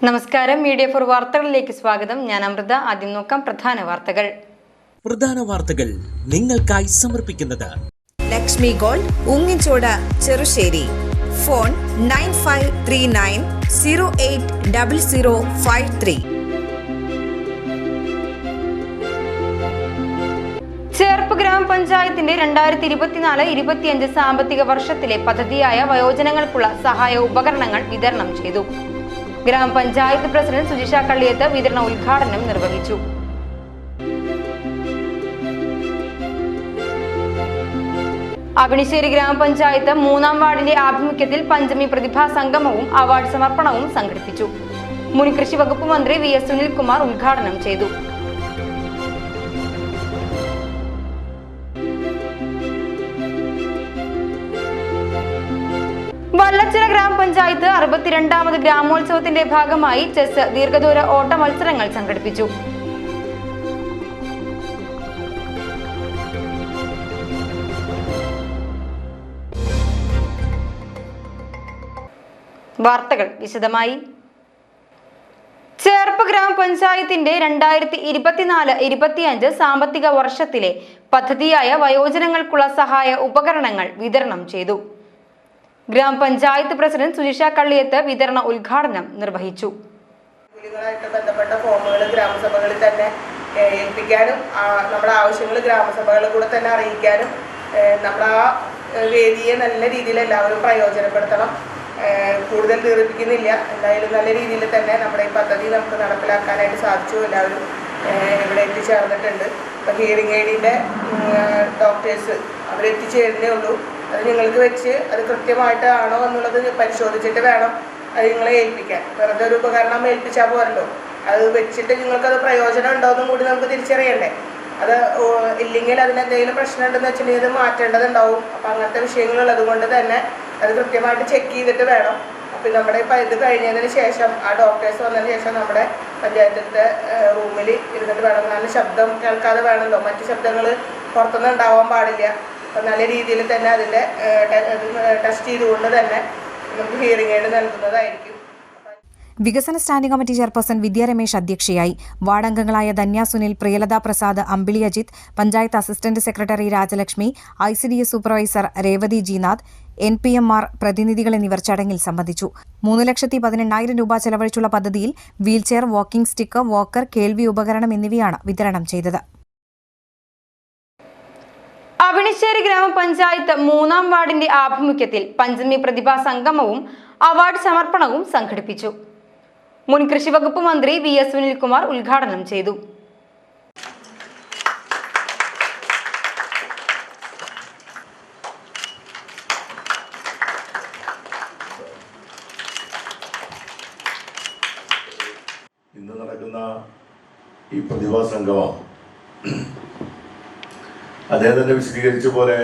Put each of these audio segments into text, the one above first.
നമസ്കാരം, media for വാർത്തകളിലേക്ക് സ്വാഗതം. ഞാൻ അമൃത. ആദ്യം നോക്കാം പ്രധാന വാർത്തകൾ നിങ്ങൾക്കായി സമർപ്പിക്കുന്നത് ലക്ഷ്മി ഗോൾഡ്, ഉങ്ങിച്ചോട്, ചെറുശ്ശേരി. ഫോൺ 9539080053. ചേർപ്പ് ഗ്രാമപഞ്ചായത്തിന്റെ 2024-25 സാമ്പത്തിക വർഷത്തിലെ പദ്ധതിയായ വയോജനങ്ങൾക്കുള്ള സഹായ ഉപകരണങ്ങൾ വിതരണം ചെയ്തു. ഗ്രാമപഞ്ചായത്ത് പ്രസിഡന്റ് സുജിഷ കള്ളിയത്ത് വിതരണ ഉദ്ഘാടനം നിർവഹിച്ചു. അവിണിശ്ശേരി ഗ്രാമപഞ്ചായത്ത് 3-ാം വാർഡിന്റെ ആഭിമുഖ്യത്തിൽ പഞ്ചമി പ്രതിഭാ സംഗമവും അവാർഡ് സമർപ്പണവും സംഘടിപ്പിച്ചു. മുൻ കൃഷി വകുപ്പ് മന്ത്രി VS സുനിൽകുമാർ ഉദ്ഘാടനം ചെയ്തു. വല്ലച്ചിറ ഗ്രാമപഞ്ചായത്ത് 62ാമത് ഗ്രാമോത്സവത്തിന്റെ ഭാഗമായി ചെസ് ദീർഘദൂര ഓട്ട മത്സരങ്ങൾ സംഘടിപ്പിച്ചു. വാർത്തകൾ വിശദമായി. ചേർപ്പ് ഗ്രാമപഞ്ചായത്തിന്റെ 2024-25 സാമ്പത്തിക വർഷത്തിലെ പദ്ധതിയായ വയോജനങ്ങൾക്കുള്ള സഹായ ഉപകരണങ്ങൾ വിതരണം ചെയ്തു. ഗ്രാമപഞ്ചായത്ത് പ്രസിഡന്റ് സുജിഷ കള്ളിയത്ത് വിതരണ ഉദ്ഘാടനം നിർവഹിച്ചു. ബന്ധപ്പെട്ട ഫോമുകൾ ഗ്രാമസഭകളിൽ തന്നെ ഏൽപ്പിക്കാനും നമ്മുടെ ആവശ്യങ്ങൾ ഗ്രാമസഭകളിൽ കൂടെ തന്നെ അറിയിക്കാനും നമ്മൾ ആ വേദിയെ നല്ല രീതിയിൽ എല്ലാവരും പ്രയോജനപ്പെടുത്തണം. കൂടുതൽ ദീർഘിപ്പിക്കുന്നില്ല. എന്തായാലും നല്ല രീതിയിൽ തന്നെ നമ്മുടെ ഈ പദ്ധതി നമുക്ക് നടപ്പിലാക്കാനായിട്ട് സാധിച്ചു. എല്ലാവരും ഇവിടെ എത്തിച്ചേർന്നിട്ടുണ്ട്. ഇപ്പോൾ ഹിയറിംഗ് എയ്ഡിൻ്റെ ഡോക്ടേഴ്സ് അവരെത്തിച്ചേരുന്നേ ഉള്ളൂ. അത് നിങ്ങൾക്ക് വെച്ച് അത് കൃത്യമായിട്ടാണോ എന്നുള്ളത് പരിശോധിച്ചിട്ട് വേണം അത് നിങ്ങളെ ഏൽപ്പിക്കാൻ. വെറുതെ ഒരു ഉപകരണം ഏൽപ്പിച്ചാൽ പോരല്ലോ. അത് വെച്ചിട്ട് നിങ്ങൾക്കത് പ്രയോജനം ഉണ്ടോയെന്നും കൂടി നമുക്ക് തിരിച്ചറിയണ്ടേ. അത് ഇല്ലെങ്കിൽ അതിനെന്തെങ്കിലും പ്രശ്നം ഉണ്ടെന്ന് വെച്ചിട്ടുണ്ടെങ്കിൽ അത് മാറ്റേണ്ടതുണ്ടാവും. അപ്പം അങ്ങനത്തെ വിഷയങ്ങളുള്ളത് കൊണ്ട് തന്നെ അത് കൃത്യമായിട്ട് ചെക്ക് ചെയ്തിട്ട് വേണം. അപ്പം നമ്മുടെ ഇത് കഴിഞ്ഞതിന് ശേഷം ആ ഡോക്ടേഴ്സ് വന്നതിന് ശേഷം നമ്മുടെ പഞ്ചായത്തിൻ്റെ റൂമിൽ ഇരുന്നിട്ട് വേണം. നല്ല ശബ്ദം കേൾക്കാതെ വേണമല്ലോ, മറ്റു ശബ്ദങ്ങൾ പുറത്തുനിന്ന് ഉണ്ടാവാൻ പാടില്ല. അപ്പം നല്ല രീതിയിൽ തന്നെ അതിൻ്റെ ടെസ്റ്റ് ചെയ്തുകൊണ്ട് തന്നെ നമുക്ക് ഹിയറിംഗ് എയ്ഡ് നൽകുന്നതായിരിക്കും. വികസന standing committee chairperson Vidya Ramesh അധ്യക്ഷയായി. വാർഡംഗങ്ങളായ Dhanya Sunil, Priyalatha Prasad, Ambili Ajith, panchayat assistant secretary Rajalakshmi, ICDS supervisor Revathi Jinath, NPMR പ്രതിനിധികൾ എന്നിവർ ചടങ്ങിൽ സംബന്ധിച്ചു. 3,18,000 രൂപ ചെലവഴിച്ചുള്ള പദ്ധതിയിൽ വീൽചെയർ, വാക്കിംഗ് സ്റ്റിക്ക്, വാക്കർ, കേൾവി ഉപകരണം എന്നിവയാണ് വിതരണം ചെയ്തത്. അവിണിശ്ശേരി ഗ്രാമപഞ്ചായത്ത് 3-ാം വാർഡിന്റെ ആഭിമുഖ്യത്തിൽ പഞ്ചമി പ്രതിഭാ സംഗമവും അവാർഡ് സമർപ്പണവും സംഘടിപ്പിച്ചു. മുൻ കൃഷി വകുപ്പ് മന്ത്രി VS സുനിൽകുമാർ ഉദ്ഘാടനം ചെയ്തു. ഇന്ന് നടക്കുന്ന ഈ പ്രതിഭാ സംഗമം അദ്ദേഹം തന്നെ വിശദീകരിച്ച പോലെ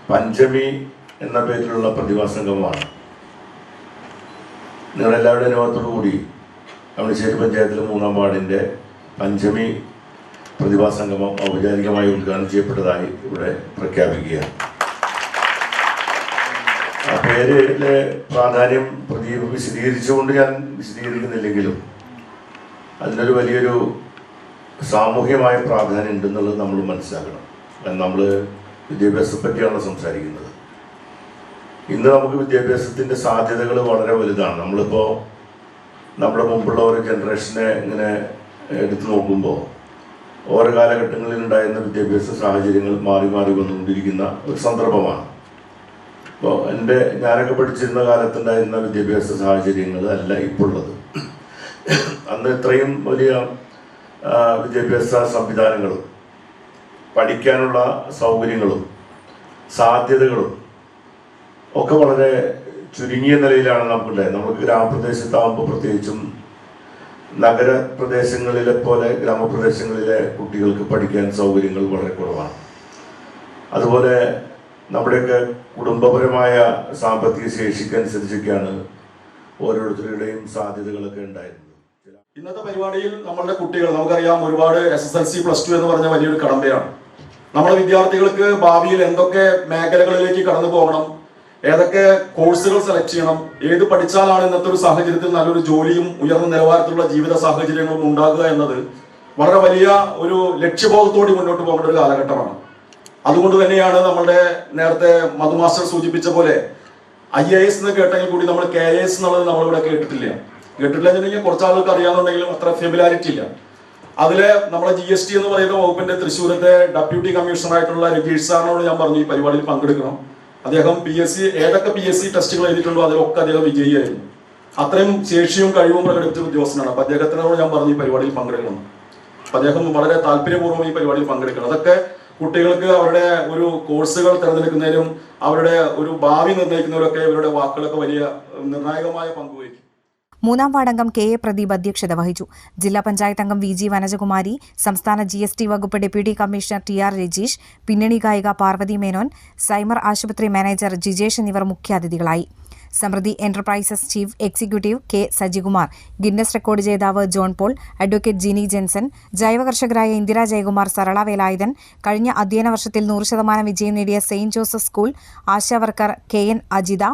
പഞ്ചമി എന്ന പേരിലുള്ള പ്രതിഭാ സംഗമമാണ്. നിങ്ങളെല്ലാവരുടെയും അനുഭവത്തോടു കൂടി അവിണിശ്ശേരി പഞ്ചായത്തിലെ 3-ാം വാർഡിൻ്റെ പഞ്ചമി പ്രതിഭാ സംഗമം ഔപചാരികമായി ഉദ്ഘാടനം ചെയ്യപ്പെട്ടതായി ഇവിടെ പ്രഖ്യാപിക്കുകയാണ്. ആ പേരിലെ പ്രാധാന്യം പ്രദീപ് വിശദീകരിച്ചുകൊണ്ട് ഞാൻ വിശദീകരിക്കുന്നില്ലെങ്കിലും അതിനൊരു വലിയൊരു സാമൂഹ്യമായ പ്രാധാന്യം ഉണ്ടെന്നുള്ളത് നമ്മൾ മനസ്സിലാക്കണം. നമ്മൾ വിദ്യാഭ്യാസത്തെ പറ്റിയാണ് സംസാരിക്കുന്നത്. ഇന്ന് നമുക്ക് വിദ്യാഭ്യാസത്തിൻ്റെ സാധ്യതകൾ വളരെ വലുതാണ്. നമ്മളിപ്പോൾ നമ്മുടെ മുമ്പുള്ള ഒരു ജനറേഷനെ ഇങ്ങനെ എടുത്തു നോക്കുമ്പോൾ ഓരോ കാലഘട്ടങ്ങളിൽ ഉണ്ടായിരുന്ന വിദ്യാഭ്യാസ സാഹചര്യങ്ങൾ മാറി മാറി വന്നുകൊണ്ടിരിക്കുന്ന ഒരു സന്ദർഭമാണ്. ഇപ്പോൾ ഞാനൊക്കെ പഠിച്ചിരുന്ന കാലത്തുണ്ടായിരുന്ന വിദ്യാഭ്യാസ സാഹചര്യങ്ങൾ അല്ല ഇപ്പോൾ ഉള്ളത്. അന്ന് ഇത്രയും വലിയ വിദ്യാഭ്യാസ സംവിധാനങ്ങളും പഠിക്കാനുള്ള സൗകര്യങ്ങളും സാധ്യതകളും ഒക്കെ വളരെ ചുരുങ്ങിയ നിലയിലാണ് നമുക്കുണ്ടായത്. നമുക്ക് ഗ്രാമപ്രദേശത്താകുമ്പോൾ പ്രത്യേകിച്ചും നഗരപ്രദേശങ്ങളിലെ പോലെ ഗ്രാമപ്രദേശങ്ങളിലെ കുട്ടികൾക്ക് പഠിക്കാൻ സൗകര്യങ്ങൾ വളരെ കുറവാണ്. അതുപോലെ നമ്മുടെയൊക്കെ കുടുംബപരമായ സാമ്പത്തിക ശേഷിക്കനുസരിച്ചൊക്കെയാണ് ഓരോരുത്തരുടെയും സാധ്യതകളൊക്കെ ഉണ്ടായിരുന്നത്. ഇന്നത്തെ പരിപാടിയിൽ നമ്മളുടെ കുട്ടികൾ, നമുക്കറിയാം, ഒരുപാട് SSLC +2 എന്ന് പറഞ്ഞ വലിയൊരു കടമ്പയാണ്. നമ്മുടെ വിദ്യാർത്ഥികൾക്ക് ഭാവിയിൽ എന്തൊക്കെ മേഖലകളിലേക്ക് കടന്നു പോകണം, ഏതൊക്കെ കോഴ്സുകൾ സെലക്ട് ചെയ്യണം, ഏത് പഠിച്ചാലാണ് ഇന്നത്തെ ഒരു സാഹചര്യത്തിൽ നല്ലൊരു ജോലിയും ഉയർന്ന നിലവാരത്തിലുള്ള ജീവിത സാഹചര്യങ്ങളും ഉണ്ടാകുക എന്നത് വളരെ വലിയ ഒരു ലക്ഷ്യബോധത്തോടെ മുന്നോട്ട് പോകേണ്ട ഒരു കാലഘട്ടമാണ്. അതുകൊണ്ട് തന്നെയാണ് നമ്മളുടെ നേരത്തെ മധു മാസ്റ്റർ സൂചിപ്പിച്ച പോലെ IAS എന്ന് കേട്ടെങ്കിൽ കൂടി നമ്മൾ KAS എന്നുള്ളത് നമ്മളിവിടെ കേട്ടിട്ടില്ല എന്നുണ്ടെങ്കിൽ കുറച്ച് ആളുകൾക്ക് അറിയാമെന്നുണ്ടെങ്കിലും അത്ര ഫെമിലാരിറ്റി ഇല്ല. അതിലെ നമ്മുടെ GST എന്ന് പറയുന്ന വകുപ്പിന്റെ തൃശ്ശൂരത്തെ ഡെപ്യൂട്ടി കമ്മീഷണറായിട്ടുള്ള രജീഷ് സാറിനോട് ഞാൻ പറഞ്ഞു ഈ പരിപാടിയിൽ പങ്കെടുക്കണം. അദ്ദേഹം ഏതൊക്കെ PSC ടെസ്റ്റുകൾ എഴുതിയിട്ടുണ്ടോ അതിലൊക്കെ അദ്ദേഹം വിജയിയായിരുന്നു. അത്രയും ശേഷിയും കഴിവും പ്രകടിപ്പിച്ച ഉദ്യോഗസ്ഥനാണ്. അപ്പൊ അദ്ദേഹത്തിനോട് ഞാൻ പറഞ്ഞു ഈ പരിപാടിയിൽ പങ്കെടുക്കണം. അപ്പൊ അദ്ദേഹം വളരെ താല്പര്യപൂർവ്വം ഈ പരിപാടിയിൽ പങ്കെടുക്കണം. അതൊക്കെ കുട്ടികൾക്ക് അവരുടെ ഒരു കോഴ്സുകൾ തിരഞ്ഞെടുക്കുന്നതിനും അവരുടെ ഒരു ഭാവി നിർണ്ണയിക്കുന്നതിലൊക്കെ ഇവരുടെ വാക്കുകളൊക്കെ വലിയ നിർണായകമായ പങ്കുവഹിക്കും. മൂന്നാം വാർഡംഗം KA പ്രദീപ് അധ്യക്ഷത വഹിച്ചു. ജില്ലാ പഞ്ചായത്ത് അംഗം VG വനജകുമാരി, സംസ്ഥാന GST വകുപ്പ് ഡെപ്യൂട്ടി കമ്മീഷണർ TR രജീഷ്, പിന്നണി ഗായിക പാർവതി മേനോൻ, സൈമർ ആശുപത്രി മാനേജർ ജിജേഷ് എന്നിവർ മുഖ്യാതിഥികളായി. Samruddhi enterprises chief executive K Sajikumar, Guinness record ജേതാവ് ജോൺ പോൾ, അഡ്വക്കേറ്റ് ജിനി ജെൻസൺ, ജൈവ കർഷകരായ ഇന്ദിര ജയകുമാർ, സരള വേലായുധൻ, കഴിഞ്ഞ അധ്യയന വർഷത്തിൽ 100% വിജയം നേടിയ saint Joseph school ASHA worker KN Ajitha,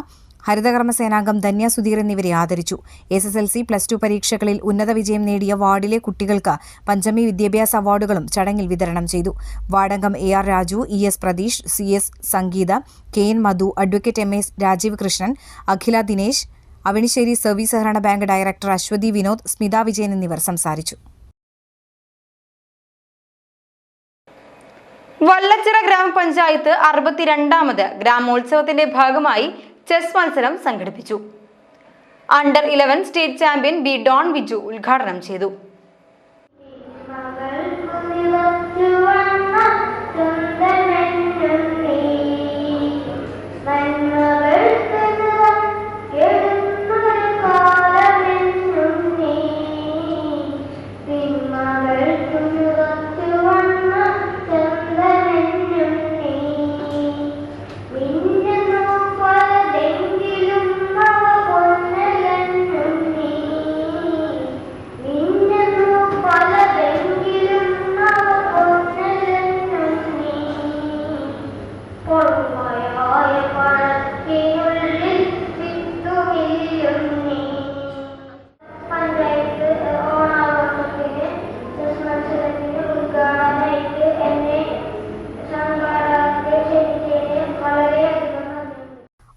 ഹരിതകർമ്മ സേനാംഗം ധന്യ സുധീർ എന്നിവരെ ആദരിച്ചു. SSLC +2 പരീക്ഷകളിൽ ഉന്നത വിജയം നേടിയ വാർഡിലെ കുട്ടികൾക്ക് പഞ്ചമി വിദ്യാഭ്യാസ അവാർഡുകളും ചടങ്ങിൽ വിതരണം ചെയ്തു. വാർഡംഗം AR Raju, ES Pratheesh, CS സംഗീത, KN മധു, അഡ്വക്കേറ്റ് MS രാജീവ് കൃഷ്ണൻ, അഖില ദിനേശ്, അവണിശ്ശേരി സർവീസ് സഹകരണ ബാങ്ക് ഡയറക്ടർ അശ്വതി വിനോദ്, സ്മിത വിജയൻ എന്നിവർ സംസാരിച്ചു. വല്ലച്ചിറ ഗ്രാമപഞ്ചായത്ത് 62ാമത് ഗ്രാമോത്സവത്തിന്റെ ഭാഗമായി ചെസ് മത്സരം സംഘടിപ്പിച്ചു. Under 11 state champion B. Don Viju ഉദ്ഘാടനം ചെയ്തു.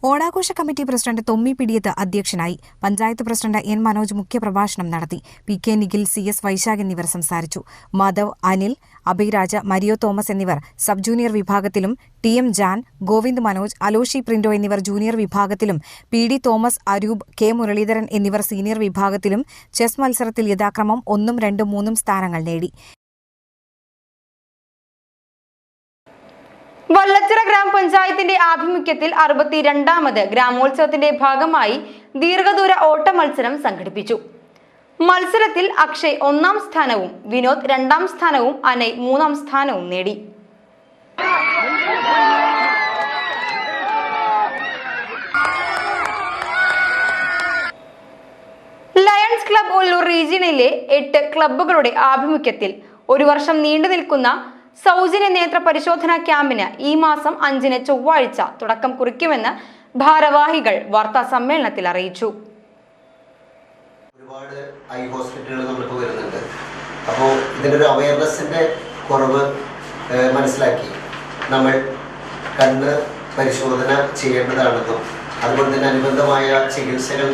ഓണാഘോഷ കമ്മിറ്റി പ്രസിഡന്റ് തൊമ്മി പിടിയത്ത് അധ്യക്ഷനായി. Panchayat president N. മനോജ് മുഖ്യപ്രഭാഷണം നടത്തി. PK നിഖിൽ, CS വൈശാഖ് എന്നിവർ സംസാരിച്ചു. മാധവ്, അനിൽ, അഭിരാജ, മരിയോ തോമസ് എന്നിവർ സബ് ജൂനിയർ വിഭാഗത്തിലും, TM ജാൻ, ഗോവിന്ദ് മനോജ്, അലോഷി പ്രിന്റോ എന്നിവർ ജൂനിയർ വിഭാഗത്തിലും, PD Thomas, Aroop, K. Muraleedharan എന്നിവർ സീനിയർ വിഭാഗത്തിലും ചെസ് മത്സരത്തിൽ യഥാക്രമം 1, 2, 3 സ്ഥാനങ്ങൾ നേടി. വല്ലച്ചിറ ഗ്രാമപഞ്ചായത്തിന്റെ ആഭിമുഖ്യത്തിൽ 62ാമത് ഗ്രാമോത്സവത്തിന്റെ ഭാഗമായി ദീർഘദൂര ഓട്ട മത്സരം സംഘടിപ്പിച്ചു. മത്സരത്തിൽ അക്ഷയ് 1ാം സ്ഥാനവും വിനോദ് 2ാം സ്ഥാനവും അനയ് 3ാം സ്ഥാനവും നേടി. ലയൺസ് ക്ലബ് ഒല്ലൂർ റീജിയനിലെ 8 ക്ലബ്ബുകളുടെ ആഭിമുഖ്യത്തിൽ 1 വർഷം നീണ്ടു നിൽക്കുന്ന സൗജന്യ നേത്ര പരിശോധനാ ക്യാമ്പിന് ഈ മാസം 5-ന് ചൊവ്വാഴ്ച തുടക്കം കുറിക്കുമെന്ന് ഭാരവാഹികൾ വാർത്താ സമ്മേളനത്തിൽ അറിയിച്ചു. ഒരുപാട് ഐ ഹോസ്പിറ്റലുകൾ നമ്മളിപ്പോൾ വരുന്നുണ്ട്. അപ്പോൾ ഇതിൻ്റെ ഒരു അവയർനെസ്സിൻ്റെ കുറവ് മനസ്സിലാക്കി നമ്മൾ കണ്ണ് പരിശോധന ചെയ്യേണ്ടതാണെന്നും അതുപോലെ തന്നെ അനുബന്ധമായ ചികിത്സകൾ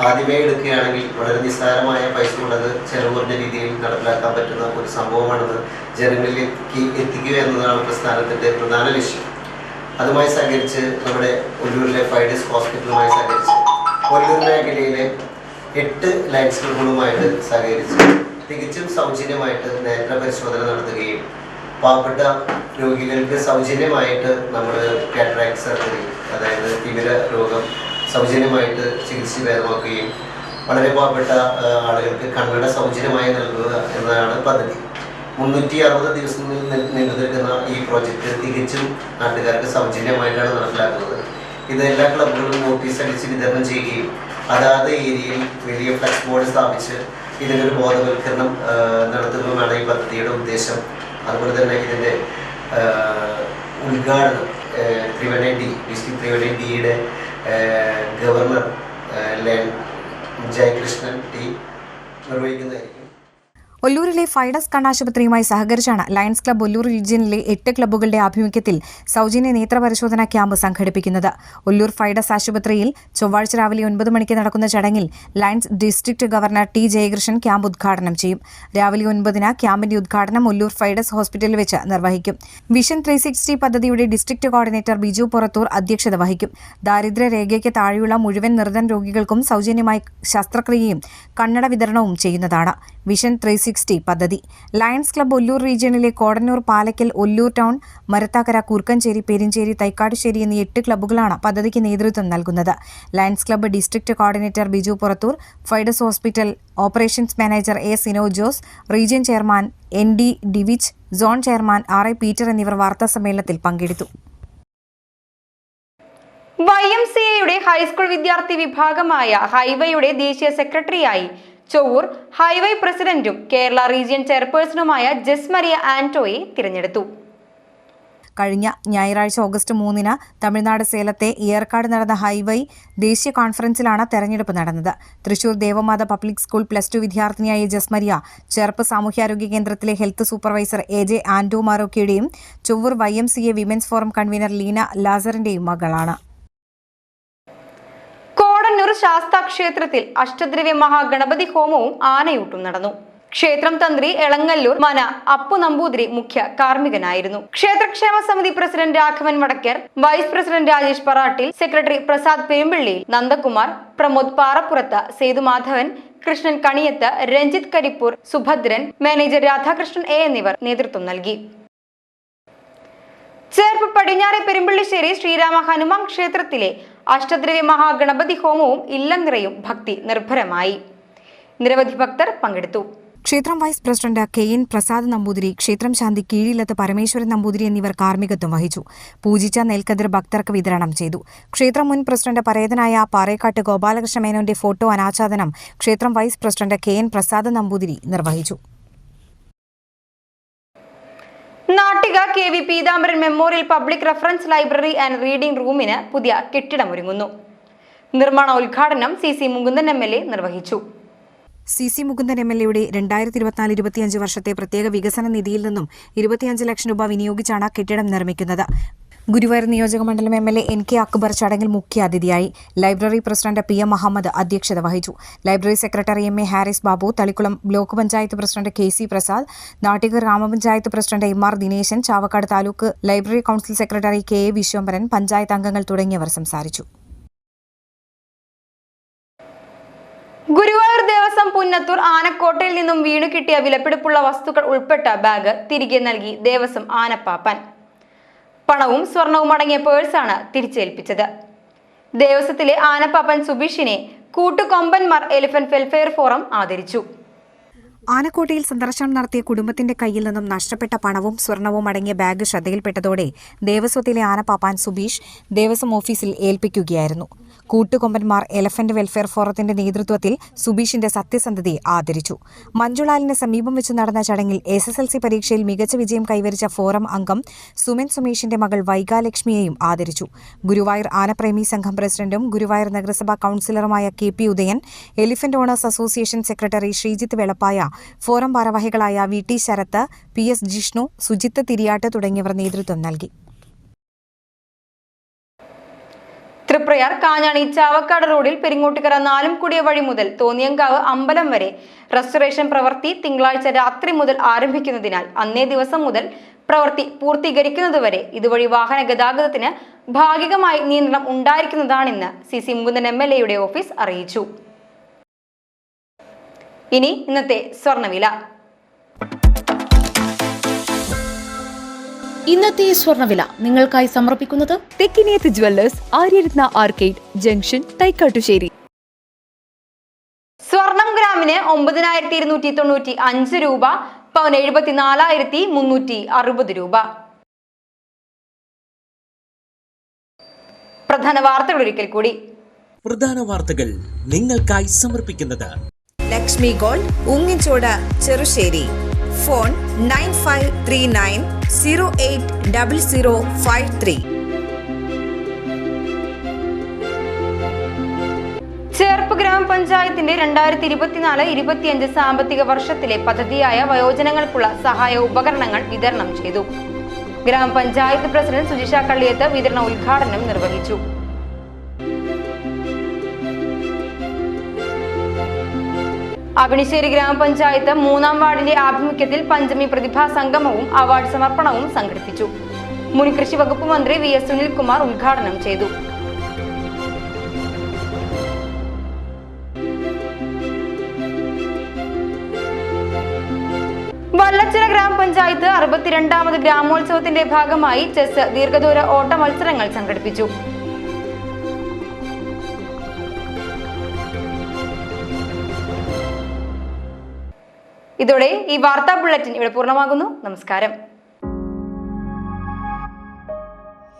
ആദ്യമേ എടുക്കുകയാണെങ്കിൽ വളരെ നിസ്സാരമായ പൈസ കൊണ്ടത് ചെലവ് കുറഞ്ഞ രീതിയിൽ നടപ്പിലാക്കാൻ പറ്റുന്ന ഒരു സംഭവമാണെന്ന് ജനങ്ങളിലേക്ക് എത്തിക്കുക എന്നതാണ് പ്രസ്ഥാനത്തിൻ്റെ പ്രധാന ലക്ഷ്യം. അതുമായി സഹകരിച്ച് നമ്മുടെ ഒല്ലൂരിലെ ഫൈഡസ് ഹോസ്പിറ്റലുമായി സഹകരിച്ച് ഒല്ലൂർ മേഖലയിലെ 8 ലയൺസ് ക്ലബ്ബുകളുമായിട്ട് സഹകരിച്ച് തികച്ചും സൗജന്യമായിട്ട് നേത്ര പരിശോധന നടത്തുകയും പാവപ്പെട്ട രോഗികൾക്ക് സൗജന്യമായിട്ട് നമ്മൾ കാറ്ററാക്ട് സർജറി, അതായത് തിമിര രോഗം സൗജന്യമായിട്ട് ചികിത്സ ഭേദമാക്കുകയും വളരെ പാവപ്പെട്ട ആളുകൾക്ക് കണ്ണട സൗജന്യമായി നൽകുക എന്നതാണ് പദ്ധതി. 360 ദിവസങ്ങളിൽ നീണ്ടു നിൽക്കുന്ന ഈ പ്രോജക്റ്റ് തികച്ചും നാട്ടുകാർക്ക് സൗജന്യമായിട്ടാണ് നടപ്പിലാക്കുന്നത്. ഇത് എല്ലാ ക്ലബ്ബുകളും നോട്ടീസ് അടിച്ച് വിതരണം ചെയ്യുകയും അതാത് ഏരിയയിൽ വലിയ ഫ്ലക്സ് ബോർഡ് സ്ഥാപിച്ച് ഇതിനൊരു ബോധവൽക്കരണം നടത്തുന്നതുമാണ് ഈ പദ്ധതിയുടെ ഉദ്ദേശം. അതുപോലെ തന്നെ ഇതിൻ്റെ ഉദ്ഘാടനം ഡിസ്ട്രിക്ട് ത്രിവേണി ഡിയുടെ ഗവർണർ ജയകൃഷ്ണൻ ടി നിർവഹിക്കുന്നതായിരിക്കും. ഒല്ലൂരിലെ ഫൈഡസ് കണ്ണാശുപത്രിയുമായി സഹകരിച്ചാണ് ലയൺസ് ക്ലബ്ബ് ഒല്ലൂർ റീജിയനിലെ 8 ക്ലബ്ബുകളുടെ ആഭിമുഖ്യത്തിൽ സൗജന്യ നേത്രപരിശോധനാ ക്യാമ്പ് സംഘടിപ്പിക്കുന്നത്. ഒല്ലൂർ ഫൈഡസ് ആശുപത്രിയിൽ ചൊവ്വാഴ്ച രാവിലെ 9 മണിക്ക് നടക്കുന്ന ചടങ്ങിൽ lions district governor T Jayakrishnan camp ഉദ്ഘാടനം ചെയ്യും. രാവിലെ 9-ന് ക്യാമ്പിന്റെ ഉദ്ഘാടനം ഒല്ലൂർ ഫൈഡസ് ഹോസ്പിറ്റലിൽ വെച്ച് നിർവഹിക്കും. വിഷൻ 360 പദ്ധതിയുടെ ഡിസ്ട്രിക്ട് കോർഡിനേറ്റർ ബിജു പുറത്തൂർ അധ്യക്ഷത വഹിക്കും. ദാരിദ്ര്യരേഖയ്ക്ക് താഴെയുള്ള മുഴുവൻ നിർധൻ രോഗികൾക്കും സൗജന്യമായി ശസ്ത്രക്രിയയും കണ്ണട വിതരണവും ചെയ്യുന്നതാണ് വിഷൻ 360 പദ്ധതി. ലയൺസ് ക്ലബ്ബ് ഒല്ലൂർ റീജിയനിലെ കോടന്നൂർ, പാലക്കൽ, ഒല്ലൂർ ടൗൺ, മരത്താക്കര, കൂർക്കഞ്ചേരി, പെരിഞ്ചേരി, തൈക്കാട്ടുശ്ശേരി എന്നീ 8 ക്ലബ്ബുകളാണ് പദ്ധതിക്ക് നേതൃത്വം നൽകുന്നത്. Lions club district coordinator Biju Purathur, Fidus hospital operations manager A Sino Jose, region chairman ND Divich, zone chairman RA Peter എന്നിവർ വാർത്താസമ്മേളനത്തിൽ പങ്കെടുത്തു. YMCAയുടെ ഹൈസ്കൂൾ വിദ്യാർത്ഥി വിഭാഗമായ ഹൈവേയുടെ ദേശീയ സെക്രട്ടറിയായി ചൊവ്വൂർ ഹൈവേ പ്രസിഡന്റും കേരള റീജിയൻ ചെയർപേഴ്സണുമായ ജസ് മരിയ ആന്റോയെ തിരഞ്ഞെടുത്തു. കഴിഞ്ഞ ഞായറാഴ്ച ഓഗസ്റ്റ് 3-ന് തമിഴ്നാട് സേലത്തെ ഏർക്കാട് നടന്ന ഹൈവേ ദേശീയ കോൺഫറൻസിലാണ് തെരഞ്ഞെടുപ്പ് നടന്നത്. തൃശൂർ ദേവമാത പബ്ലിക് സ്കൂൾ +2 വിദ്യാർത്ഥിനിയായ ജസ്മരിയ ചെർപ്പ് സാമൂഹ്യാരോഗ്യ കേന്ദ്രത്തിലെ ഹെൽത്ത് സൂപ്പർവൈസർ AJ ആന്റോ മാറോക്കയുടെയും Chovvur YMCA women's forum convener Leena ലാസറിന്റെയും മകളാണ്. കോടന്നൂർ ശാസ്താ ക്ഷേത്രത്തിൽ അഷ്ടദ്രവ്യ മഹാഗണപതി ഹോമവും ആനയൂട്ടും നടന്നു. ക്ഷേത്രം തന്ത്രി എളങ്ങല്ലൂർ മന അപ്പു നമ്പൂതിരി മുഖ്യ കാർമ്മികനായിരുന്നു. ക്ഷേത്രക്ഷേമ സമിതി president Raghavan Vadakkar, vice president Rajesh പറാട്ടിൽ, സെക്രട്ടറി പ്രസാദ് പെരുമ്പിള്ളിയിൽ, നന്ദകുമാർ, പ്രമോദ് പാറപ്പുറത്ത്, സേതുമാധവൻ, കൃഷ്ണൻ കണിയത്ത്, രഞ്ജിത്ത് കരിപ്പൂർ, സുഭദ്രൻ, മാനേജർ രാധാകൃഷ്ണൻ A എന്നിവർ നേതൃത്വം നൽകി. ചേർപ്പ് പടിഞ്ഞാറെ പെരുമ്പള്ളിശ്ശേരി ശ്രീരാമ ഹനുമാൻ ക്ഷേത്രത്തിലെ അഷ്ടദ്രവ്യ മഹാഗണപതി ഹോമവും ഇല്ലം നിറയും ഭക്തി നിർഭരമായി. നിരവധി ഭക്തർ പങ്കെടുത്തു. ക്ഷേത്രം vice president KN Prasad Namboothiri, ക്ഷേത്രം ശാന്തി കീഴിലത്ത് പരമേശ്വരൻ നമ്പൂതിരി എന്നിവർ കാർമ്മികത്വം വഹിച്ചു. പൂജിച്ച നെൽക്കതിർ ഭക്തർക്ക് വിതരണം ചെയ്തു. ക്ഷേത്രം മുൻ പ്രസിഡന്റ് പരേതനായ പാറേക്കാട്ട് ഗോപാലകൃഷ്ണ മേനോന്റെ ഫോട്ടോ അനാച്ഛാദനം ക്ഷേത്രം vice president KN Prasad Namboothiri നിർവഹിച്ചു. Nattika KV Peethambaran memorial public reference library and reading റൂമിന് പുതിയ കെട്ടിടമൊരുങ്ങുന്നു. നിർമ്മാണോദ്ഘാടനം CC മുകുന്ദൻ MLA നിർവഹിച്ചു. CC മുകുന്ദൻ MLAയുടെ 2024-25 വർഷത്തെ പ്രത്യേക വികസന നിധിയിൽ നിന്നും 25 ലക്ഷം രൂപ വിനിയോഗിച്ചാണ് കെട്ടിടം നിർമ്മിക്കുന്നത്. ഗുരുവായൂർ നിയോജകമണ്ഡലം MLA NK അക്ബർ ചടങ്ങിൽ മുഖ്യാതിഥിയായി. ലൈബ്രറി പ്രസിഡന്റ് PM മുഹമ്മദ് അധ്യക്ഷത വഹിച്ചു. Library secretary MA Haris Babu, Thalikkulam block panchayat president KC Prasad, Nattika ഗ്രാമപഞ്ചായത്ത് president MR Dineshan, Chavakkad taluk library council secretary KA Vishwambharan, panchayat അംഗങ്ങൾ തുടങ്ങിയവർ സംസാരിച്ചു. ഗുരുവായൂർ ദേവസ്വം പുന്നത്തൂർ ആനക്കോട്ടയിൽ നിന്നും വീണു കിട്ടിയ വിലപിടിപ്പുള്ള വസ്തുക്കൾ ഉൾപ്പെട്ട ബാഗ് തിരികെ നൽകി ദേവസ്വം ആനപ്പാപ്പൻ. പണവും സ്വർണവും അടങ്ങിയ പേഴ്സാണ് തിരിച്ചേൽപ്പിച്ചത്. ദേവസ്വത്തിലെ ആനപ്പാപ്പൻ സുബീഷിനെ കൂട്ടുകൊമ്പന്മാർ എലിഫന്റ് വെൽഫെയർ ഫോറം ആദരിച്ചു. ആനക്കോട്ടയിൽ സന്ദർശനം നടത്തിയ കുടുംബത്തിന്റെ കയ്യിൽ നിന്നും നഷ്ടപ്പെട്ട പണവും സ്വർണവും അടങ്ങിയ ബാഗ് ശ്രദ്ധയിൽപ്പെട്ടതോടെ ദേവസ്വത്തിലെ ആനപ്പാപ്പാൻ സുബീഷ് ദേവസ്വം ഓഫീസിൽ ഏൽപ്പിക്കുകയായിരുന്നു. കൂട്ടുകൊമ്പന്മാർ എലഫന്റ് വെൽഫെയർ ഫോറത്തിന്റെ നേതൃത്വത്തിൽ സുബീഷിന്റെ സത്യസന്ധതയെ ആദരിച്ചു. മഞ്ജുളാലിന് സമീപം വെച്ച് നടന്ന ചടങ്ങിൽ SSLC പരീക്ഷയിൽ മികച്ച വിജയം കൈവരിച്ച ഫോറം അംഗം സുമൻ സുമേഷിന്റെ മകൾ വൈഗാലക്ഷ്മിയെയും ആദരിച്ചു. ഗുരുവായൂർ ആനപ്രേമി സംഘം പ്രസിഡന്റും ഗുരുവായൂർ നഗരസഭാ കൌൺസിലറുമായ KP Udayan, elephant owners association secretary Sreejith Velappaya, forum ഭാരവാഹികളായ VT ശരത്ത്, PS ജിഷ്ണു, സുജിത്ത് തിരിയാട്ട് തുടങ്ങിയവർ നേതൃത്വം നൽകി. തൃപ്രയാർ കാഞ്ഞാണി ചാവക്കാട് റോഡിൽ പെരിങ്ങോട്ടുകര നാലുംകുടിയ വഴി മുതൽ തോന്നിയങ്കാവ് അമ്പലം വരെ റെസ്റ്റോറേഷൻ പ്രവൃത്തി തിങ്കളാഴ്ച രാത്രി മുതൽ ആരംഭിക്കുന്നതിനാൽ അന്നേ ദിവസം മുതൽ പ്രവൃത്തി പൂർത്തീകരിക്കുന്നതുവരെ ഇതുവഴി വാഹന ഗതാഗതത്തിന് ഭാഗികമായി നിയന്ത്രണം ഉണ്ടായിരിക്കുന്നതാണെന്ന് CC മുകുന്ദൻ MLAയുടെ ഓഫീസ് അറിയിച്ചു. ഇനി ഇന്നത്തെ സ്വർണ്ണവില. ഇന്നത്തെ സ്വർണ്ണവില നിങ്ങൾക്കായി സമർപ്പിക്കുന്നത് Thekkiniyath jewellers, Aryaratna arcade junction, Thaikkattussery. സ്വർണം ഗ്രാമിന് 9295 രൂപ, പവന് 74,360 രൂപ. പ്രധാന വാർത്തകൾ ഒരിക്കൽ കൂടി. പ്രധാന വാർത്തകൾ നിങ്ങൾക്കായി സമർപ്പിക്കുന്നത് ലക്ഷ്മി ഗോൾഡ്, ഉങ്ങിച്ചോട, ചെറുശ്ശേരി. ഫോൺ 9539 080053. ഗ്രാമപഞ്ചായത്തിന്റെ 2024-25 സാമ്പത്തിക വർഷത്തിലെ പദ്ധതിയായ വയോജനങ്ങൾക്കുള്ള സഹായ ഉപകരണങ്ങൾ വിതരണം ചെയ്തു. ഗ്രാമപഞ്ചായത്ത് പ്രസിഡന്റ് സുജിഷ കള്ളിയത്ത് വിതരണ ഉദ്ഘാടനം നിർവഹിച്ചു. അവിണിശ്ശേരി ഗ്രാമപഞ്ചായത്ത് 3-ാം വാർഡിന്റെ ആഭിമുഖ്യത്തിൽ പഞ്ചമി പ്രതിഭാ സംഗമവും അവാർഡ് സമർപ്പണവും സംഘടിപ്പിച്ചു. മുൻ കൃഷി വകുപ്പ് മന്ത്രി VS സുനിൽകുമാർ ഉദ്ഘാടനം ചെയ്തു. വല്ലച്ചിറ ഗ്രാമപഞ്ചായത്ത് 62ാമത് ഗ്രാമോത്സവത്തിന്റെ ഭാഗമായി ചെസ് ദീർഘദൂര ഓട്ട മത്സരങ്ങൾ സംഘടിപ്പിച്ചു. ഇതോടെ ഈ വാർത്താ ബുള്ളറ്റിൻ ഇവിടെ പൂർണ്ണമാകുന്നു. നമസ്കാരം.